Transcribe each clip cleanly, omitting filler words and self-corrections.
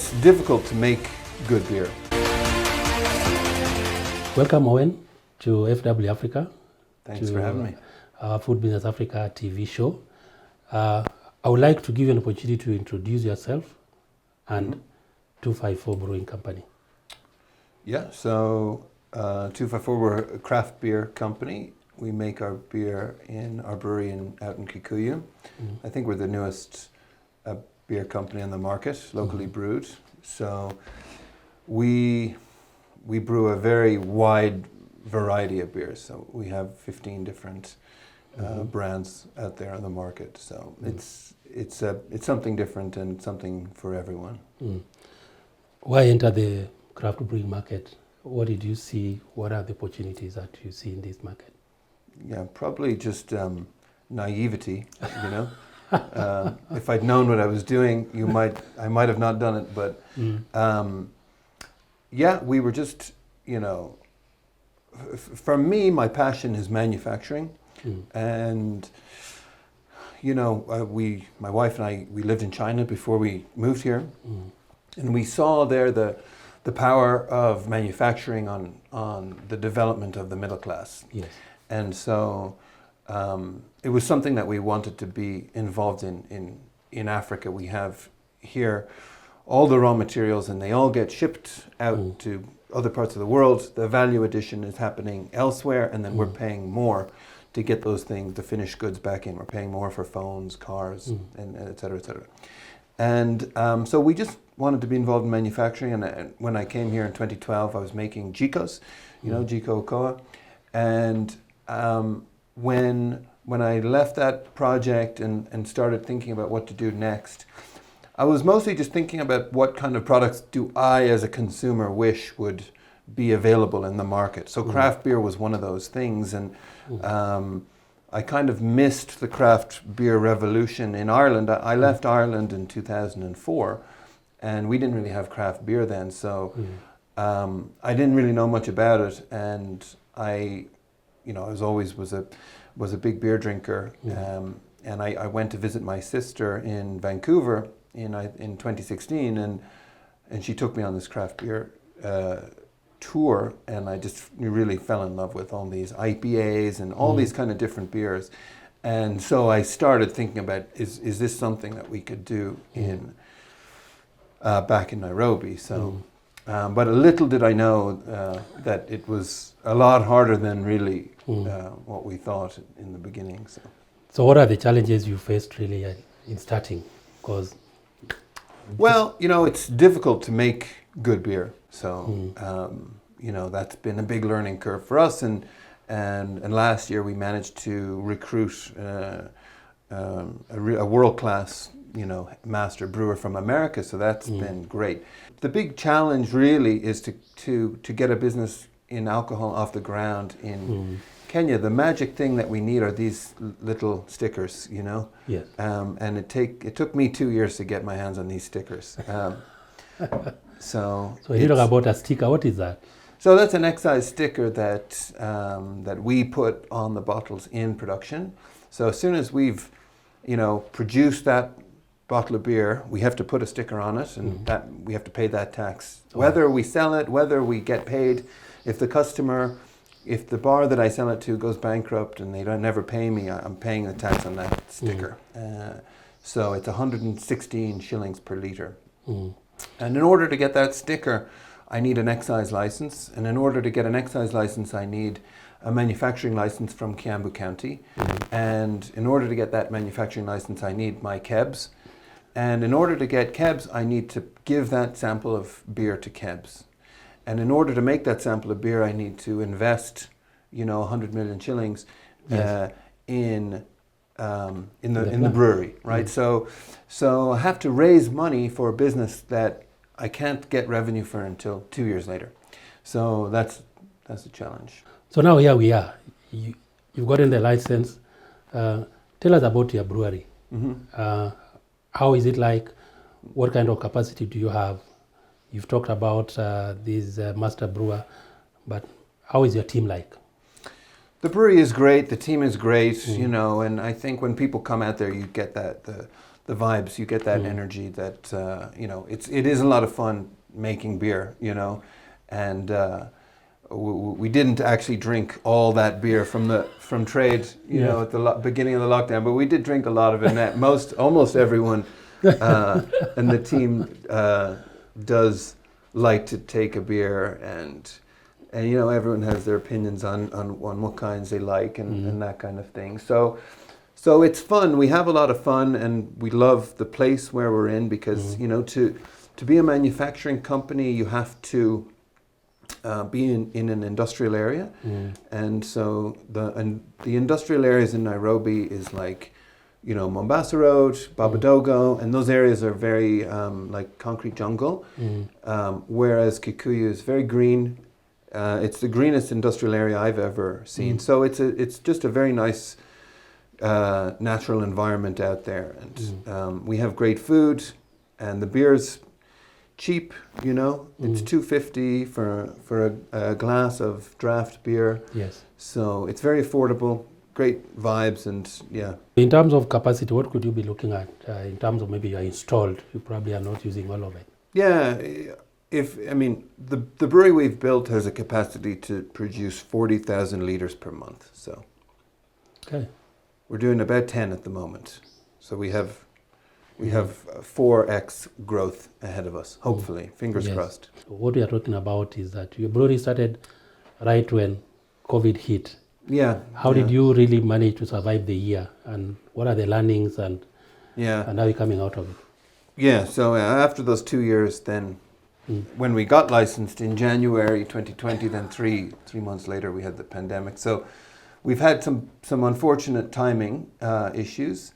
it's difficult to make good beer. Welcome, Owen, to FW Africa. Thanks for having me. Our Food Business Africa TV show. I would like to give you an opportunity to introduce yourself and 254 Brewing Company. Yeah, so 254, we're a craft beer company. We make our beer in our brewery out in Kikuyu. I think we're the newest beer company on the market, locally brewed. So we brew a very wide variety of beers. So we have 15 different brands out there on the market. So it's something different and something for everyone. Why enter the craft brewing market? What did you see? What are the opportunities that you see in this market? Yeah, probably just naivety, you know. If I'd known what I was doing, I might have not done it. But yeah, we were just, you know, for me, my passion is manufacturing. And, you know, my wife and I, we lived in China before we moved here. And we saw there the power of manufacturing on the development of the middle class. Yes. And so it was something that we wanted to be involved in Africa. We have here all the raw materials and they all get shipped out to other parts of the world. The value addition is happening elsewhere, and then we're paying more to get those things, the finished goods back in. We're paying more for phones, cars, and et cetera, et cetera. And so we just wanted to be involved in manufacturing. And when I came here in 2012, I was making Jikos, you know, Jiko Okoa. And when I left that project and started thinking about what to do next, I was mostly just thinking about what kind of products do I as a consumer wish would be available in the market. So craft beer was one of those things, and I kind of missed the craft beer revolution in Ireland. I left Ireland in 2004, and we didn't really have craft beer then, so I didn't really know much about it, and I was a big beer drinker, and I went to visit my sister in Vancouver in 2016, and she took me on this craft beer tour, and I just really fell in love with all these IPAs and all these kind of different beers. And so I started thinking about, is this something that we could do in back in Nairobi? So, but a little did I know that it was a lot harder than really what we thought in the beginning. So what are the challenges you faced really in starting? Because well, you know, it's difficult to make good beer. So, you know, that's been a big learning curve for us. And last year we managed to recruit a world-class, you know, master brewer from America. So that's been great. The big challenge really is to get a business in alcohol off the ground in Kenya. The magic thing that we need are these little stickers, you know. Yes. And it took me 2 years to get my hands on these stickers. So you talk about a sticker. What is that? So that's an excise sticker that we put on the bottles in production. So as soon as we've, you know, produced that bottle of beer, we have to put a sticker on it, and that we have to pay that tax. Whether we sell it, whether we get paid, if the bar that I sell it to goes bankrupt and they never pay me, I'm paying the tax on that sticker. So it's 116 shillings per litre. And in order to get that sticker, I need an excise license. And in order to get an excise license, I need a manufacturing license from Kiambu County. And in order to get that manufacturing license, I need my KEBS. And in order to get KEBS, I need to give that sample of beer to KEBS. And in order to make that sample of beer, I need to invest, you know, 100 million shillings in the brewery, right? So I have to raise money for a business that I can't get revenue for until 2 years later. So that's the challenge. So now here we are. You've gotten the license. Tell us about your brewery. How is it like? What kind of capacity do you have? You've talked about this master brewer, but how is your team like? The brewery is great. The team is great, you know, and I think when people come out there, you get that the vibes. You get that energy that it is a lot of fun making beer, and we didn't actually drink all that beer from trade, at the beginning of the lockdown, but we did drink a lot of it. And almost everyone and the team does like to take a beer, and everyone has their opinions on what kinds they like and that kind of thing. So it's fun. We have a lot of fun, and we love the place where we're in because to be a manufacturing company, you have to be in an industrial area, and so the industrial areas in Nairobi is like, Mombasa Road, Babadogo, and those areas are very like concrete jungle, whereas Kikuyu is very green. It's the greenest industrial area I've ever seen. So it's just a very nice natural environment out there, and we have great food, and the beer's cheap. It's $2.50 for a glass of draft beer. Yes. So it's very affordable, great vibes, and yeah. In terms of capacity, what could you be looking at in terms of maybe you're installed? You probably are not using all of it. Yeah, the brewery we've built has a capacity to produce 40,000 liters per month. So okay, we're doing about 10 at the moment. So we have 4x growth ahead of us, hopefully. Fingers crossed. What we are talking about is that your brewery started right when COVID hit. Yeah. How did you really manage to survive the year, and what are the learnings, and how are you coming out of it? Yeah, so after those 2 years, then when we got licensed in January 2020, then three months later we had the pandemic. So we've had some unfortunate timing issues.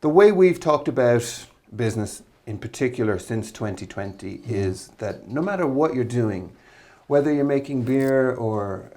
The way we've talked about business in particular since 2020 is that no matter what you're doing, whether you're making beer or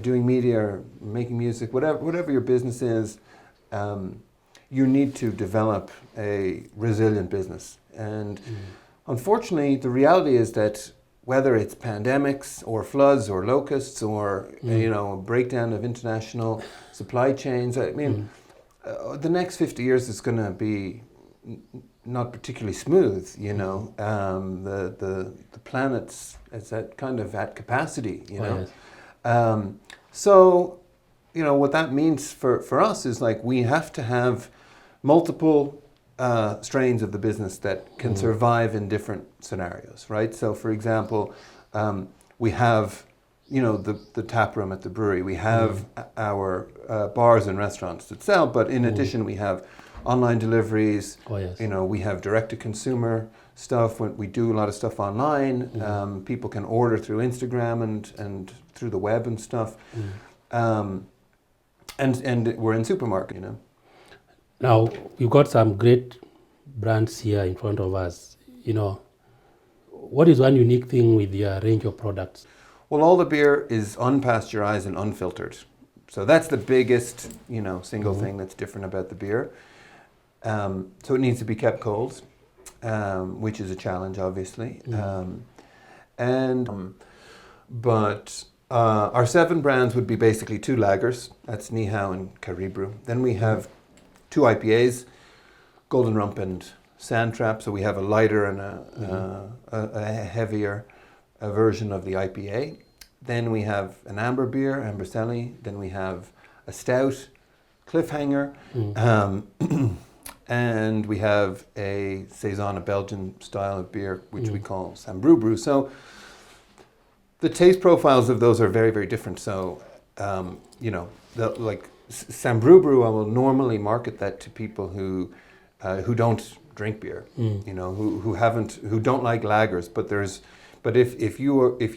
doing media or making music, whatever your business is, you need to develop a resilient business. And unfortunately, the reality is that whether it's pandemics or floods or locusts or a breakdown of international supply chains, the next 50 years is going to be not particularly smooth. The planet's at capacity. So what that means for us is like we have to have multiple strains of the business that can survive in different scenarios, right? So for example, we have the tap room at the brewery. We have our bars and restaurants that sell, but in addition we have online deliveries. We have direct-to-consumer stuff. When we do a lot of stuff online, people can order through Instagram and through the web and stuff. And we're in supermarket, Now, you've got some great brands here in front of us. What is one unique thing with your range of products? Well, all the beer is unpasteurized and unfiltered. So that's the biggest, single thing that's different about the beer. So it needs to be kept cold, which is a challenge, obviously. But our 7 brands would be basically 2 lagers. That's Nihao and Caribru. Then we have 2 IPAs, Golden Rump and Sandtrap. So we have a lighter and a heavier version of the IPA. Then we have an amber beer, Ambercelli. Then we have a stout, Cliffhanger. And we have a Saison, a Belgian style of beer, which we call Sambrewbrew. So the taste profiles of those are very, very different. So, like Sambrewbrew, I will normally market that to people who don't drink beer, who don't like lagers. But if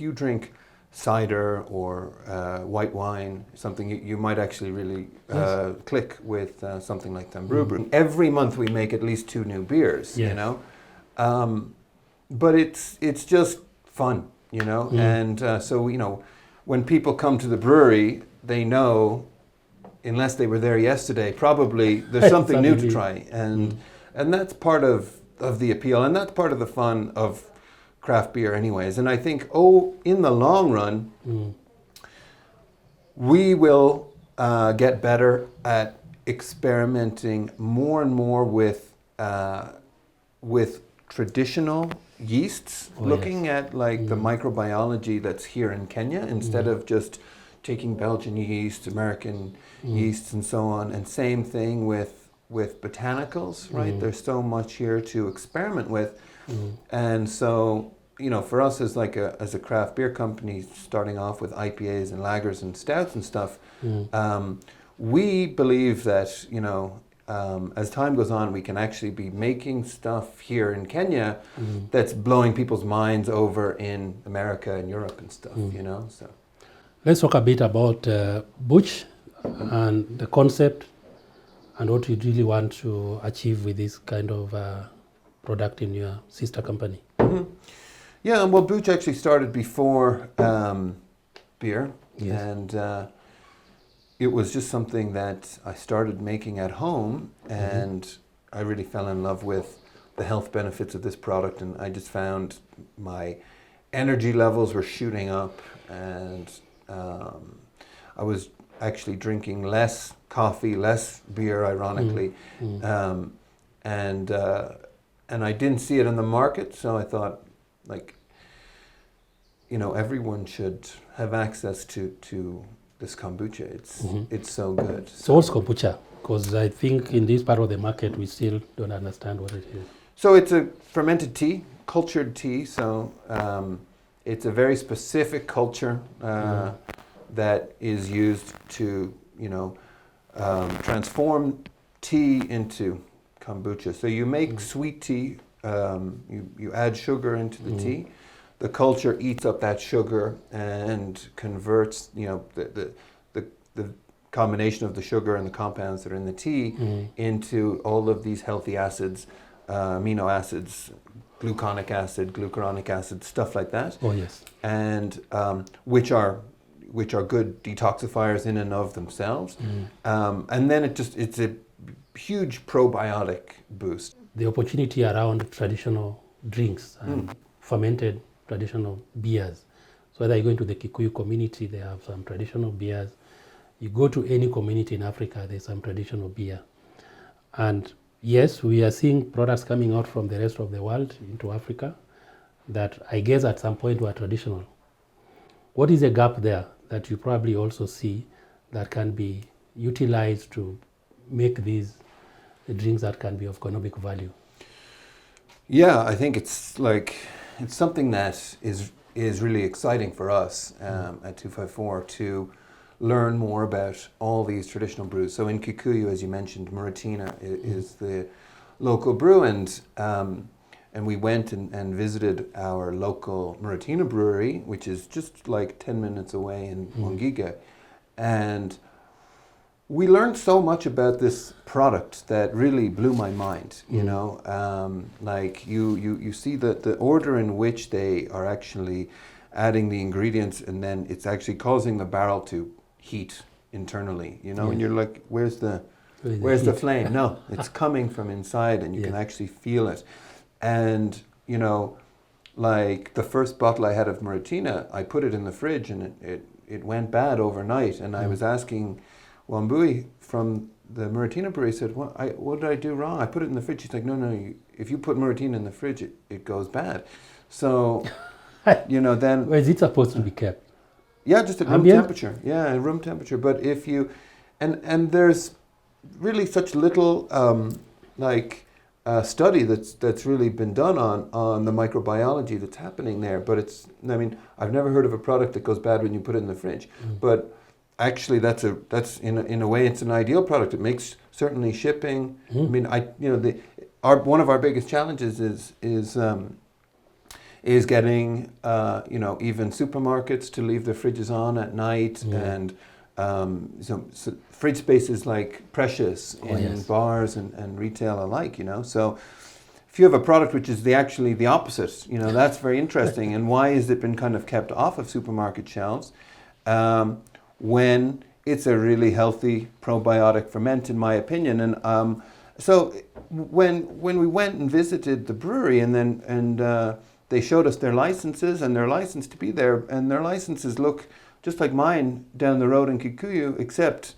you drink cider or white wine, something you might actually really click with something like Sambrewbrew. Every month we make at least 2 new beers, but it's just fun, and so when people come to the brewery, they know, unless they were there yesterday, probably there's something new to try, and that's part of the appeal, and that's part of the fun of craft beer anyways. And I think, in the long run, we will get better at experimenting more and more with with traditional yeasts, Oh, looking yes. at like the microbiology that's here in Kenya instead of just taking Belgian yeast, American yeasts, and so on. And same thing with botanicals, right? There's so much here to experiment with, and so for us as as a craft beer company, starting off with IPAs and lagers and stouts and stuff, we believe that as time goes on, we can actually be making stuff here in Kenya that's blowing people's minds over in America and Europe and stuff. So Let's talk a bit about Butch and the concept and what you really want to achieve with this kind of product in your sister company. Yeah, well, Booch actually started before beer, Yes. and it was just something that I started making at home, and I really fell in love with the health benefits of this product, and I just found my energy levels were shooting up, and I was actually drinking less coffee, less beer, ironically, and I didn't see it in the market, so I thought, everyone should have access to this kombucha. It's so good. So what's kombucha? Because I think in this part of the market we still don't understand what it is. So it's a fermented tea, cultured tea. So it's a very specific culture that is used to transform tea into kombucha. So you make sweet tea. You add sugar into the tea. The culture eats up that sugar and converts, the combination of the sugar and the compounds that are in the tea into all of these healthy acids, amino acids, gluconic acid, glucuronic acid, stuff like that. Oh yes. And which are good detoxifiers in and of themselves. And then it's a huge probiotic boost. The opportunity around traditional drinks and fermented traditional beers. So whether you go into the Kikuyu community, they have some traditional beers. You go to any community in Africa, there's some traditional beer. And yes, we are seeing products coming out from the rest of the world into Africa that I guess at some point were traditional. What is the gap there that you probably also see that can be utilized to make these drinks that can be of economic value? Yeah, I think it's something that is really exciting for us at 254 to learn more about all these traditional brews. So in Kikuyu, as you mentioned, Muratina is the local brew, and we went and visited our local Muratina brewery, which is just like 10 minutes away in Mwangiga, and we learned so much about this product that really blew my mind. You see the order in which they are actually adding the ingredients, and then it's actually causing the barrel to heat internally. And you're like, where's the flame? No, it's coming from inside, and you can actually feel it. And the first bottle I had of Muratina, I put it in the fridge, and it went bad overnight. And I was asking Wambui from the Muratina brewery, said, what did I do wrong? I put it in the fridge. She's like, no, if you put Muratina in the fridge, it goes bad. So, then... Where is it supposed to be kept? Yeah, just at room temperature. Yeah, room temperature. But if you... And there's really such little study that's really been done on the microbiology that's happening there. But I've never heard of a product that goes bad when you put it in the fridge. But actually, that's in a way it's an ideal product. It makes certainly shipping. One of our biggest challenges is getting even supermarkets to leave their fridges on at night, and so fridge space is precious in bars and retail alike. So if you have a product which is actually the opposite, that's very interesting. And why has it been kind of kept off of supermarket shelves? When it's a really healthy probiotic ferment, in my opinion. And so when we went and visited the brewery, and they showed us their licenses, and they're licensed to be there, and their licenses look just like mine down the road in Kikuyu, except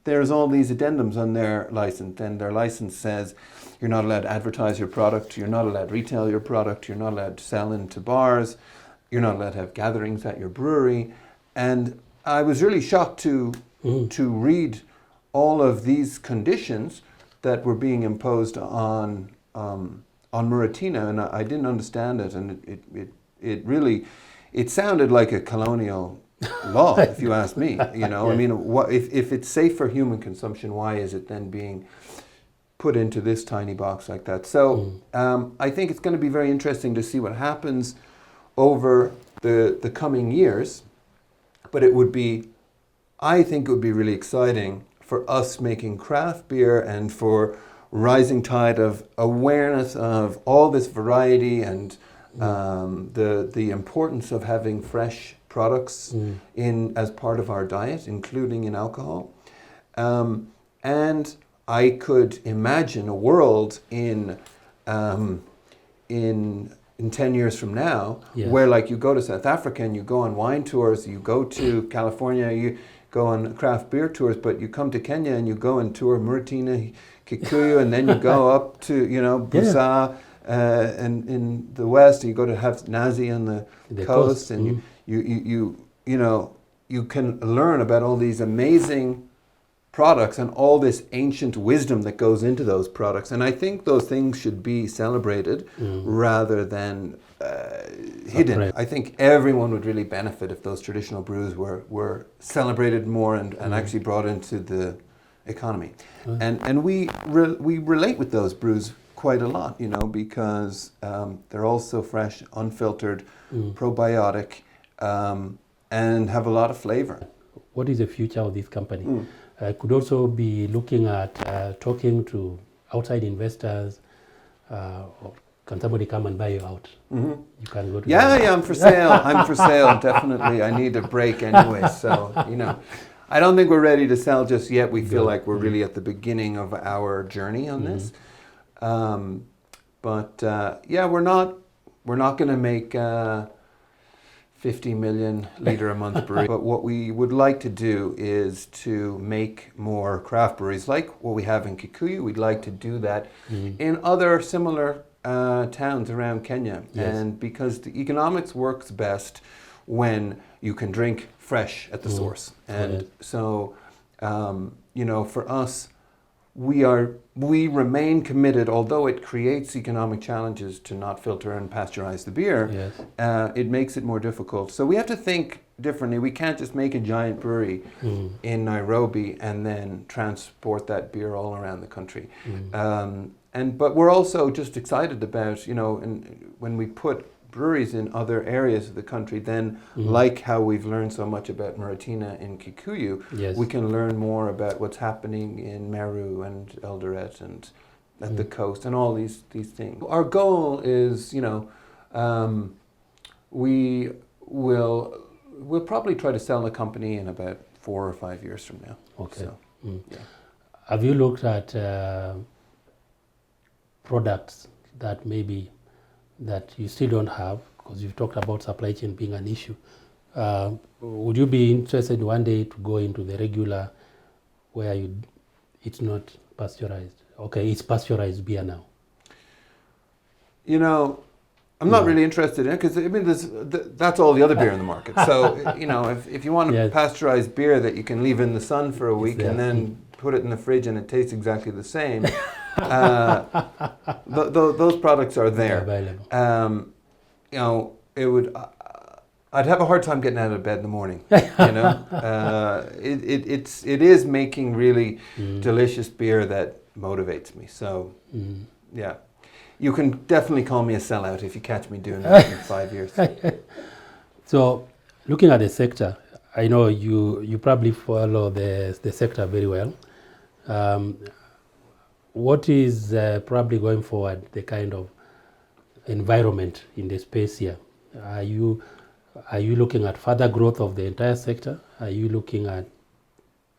there's all these addendums on their license, and their license says you're not allowed to advertise your product, you're not allowed to retail your product, you're not allowed to sell into bars, you're not allowed to have gatherings at your brewery. And I was really shocked to read all of these conditions that were being imposed on Muratina, and I didn't understand it, and it really sounded like a colonial law, if you ask me. You know, Yeah. I mean, if it's safe for human consumption, why is it then being put into this tiny box like that? So I think it's going to be very interesting to see what happens over the coming years. But I think it would be really exciting for us making craft beer and for rising tide of awareness of all this variety and the importance of having fresh products as part of our diet, including in alcohol. And I could imagine a world in 10 years from now, Yes. where like you go to South Africa and you go on wine tours, you go to California, you go on craft beer tours, but you come to Kenya and you go and tour Muratina, Kikuyu, and then you go up to, Busa, and in the west, you go to have Nazi on the coast, and you can learn about all these amazing products and all this ancient wisdom that goes into those products. And I think those things should be celebrated rather than hidden. Right. I think everyone would really benefit if those traditional brews were celebrated more and actually brought into the economy. And we relate with those brews quite a lot, because they're all so fresh, unfiltered, probiotic, and have a lot of flavor. What is the future of this company? Could also be looking at talking to outside investors, or can somebody come and buy you out? You can go to Yeah, I'm for sale. I'm for sale, definitely. I need a break anyway, so, I don't think we're ready to sell just yet. We feel like we're really at the beginning of our journey on this. But we're not going to make 50 million litre a month brewery. But what we would like to do is to make more craft breweries like what we have in Kikuyu. We'd like to do that in other similar towns around Kenya. Yes. And because the economics works best when you can drink fresh at the source. And so, for us, we remain committed, although it creates economic challenges to not filter and pasteurize the beer. Yes. It makes it more difficult. So we have to think differently. We can't just make a giant brewery in Nairobi and then transport that beer all around the country. But we're also just excited about, when we put breweries in other areas of the country, then like how we've learned so much about Muratina in Kikuyu, Yes. we can learn more about what's happening in Meru and Eldoret and at the coast and all these things. Our goal is, we'll probably try to sell the company in about 4 or 5 years from now. Okay. So, yeah. Have you looked at products that you still don't have, because you've talked about supply chain being an issue? Would you be interested one day to go into the regular where it's not pasteurized? Okay, it's pasteurized beer now. I'm not really interested in it because that's all the other beer in the market. So if you want a pasteurized beer that you can leave in the sun for a week and then put it in the fridge and it tastes exactly the same, those products are there. Available. It would. I'd have a hard time getting out of bed in the morning. It is making really delicious beer that motivates me. So yeah. You can definitely call me a sellout if you catch me doing that in 5 years. So, looking at the sector, I know you probably follow the sector very well. What is probably going forward, the kind of environment in the space here? Are you looking at further growth of the entire sector? Are you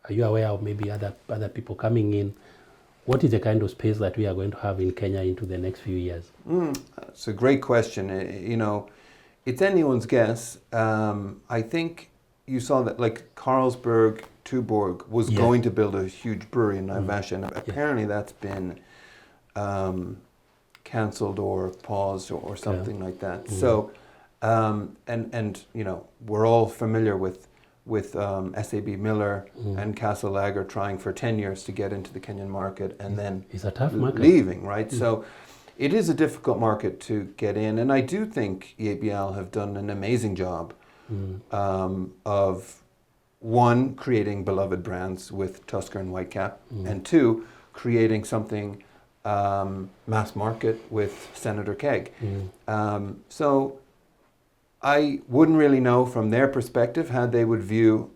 aware of maybe other people coming in? What is the kind of space that we are going to have in Kenya into the next few years? It's a great question. It's anyone's guess. I think you saw that like Carlsberg Tuborg was Yeah. going to build a huge brewery in Naivasha, and apparently that's been cancelled or paused or something like that. So, and you know, we're all familiar with SAB Miller and Castle Lager trying for 10 years to get into the Kenyan market and then It's a tough market. leaving, right? So it is a difficult market to get in, and I do think EABL have done an amazing job of, one, creating beloved brands with Tusker and Whitecap, and two, creating something mass market with Senator Keg. So I wouldn't really know from their perspective how they would view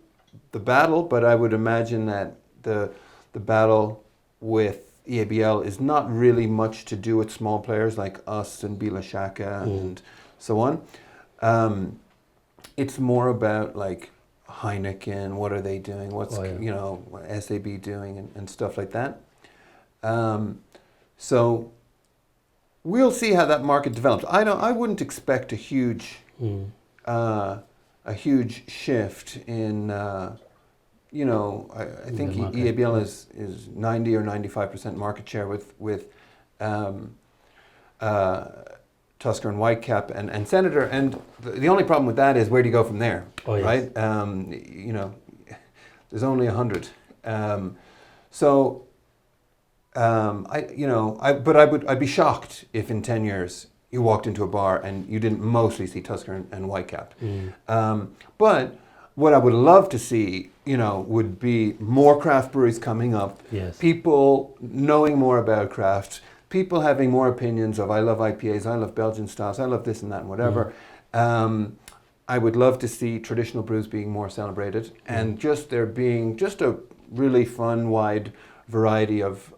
the battle, but I would imagine that the battle with EABL is not really much to do with small players like us and Bila Shaka and so on. It's more about like Heineken, what are they doing? What's you know, SAB doing and stuff like that. So we'll see how that market develops. I wouldn't expect a huge shift in you know, I think EABL is 90 or 95% market share with Tusker and Whitecap and Senator, and the only problem with that is where do you go from there, right? You know, there's only 100. I'd be shocked if in 10 years you walked into a bar and you didn't mostly see Tusker and Whitecap. But what I would love to see, you know, would be more craft breweries coming up, people knowing more about craft, people having more opinions of I love IPAs, I love Belgian styles, I love this and that and whatever. I would love to see traditional brews being more celebrated and just there being just a really fun, wide variety of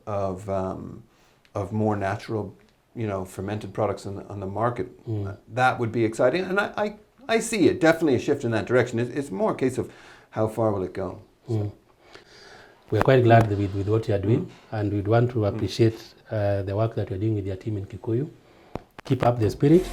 more natural, you know, fermented products on the market. That would be exciting, and I see it, definitely a shift in that direction. It's more a case of how far will it go. So. We are quite glad with what you are doing, and we'd want to appreciate the work that you're doing with your team in Kikuyu. Keep up the spirit.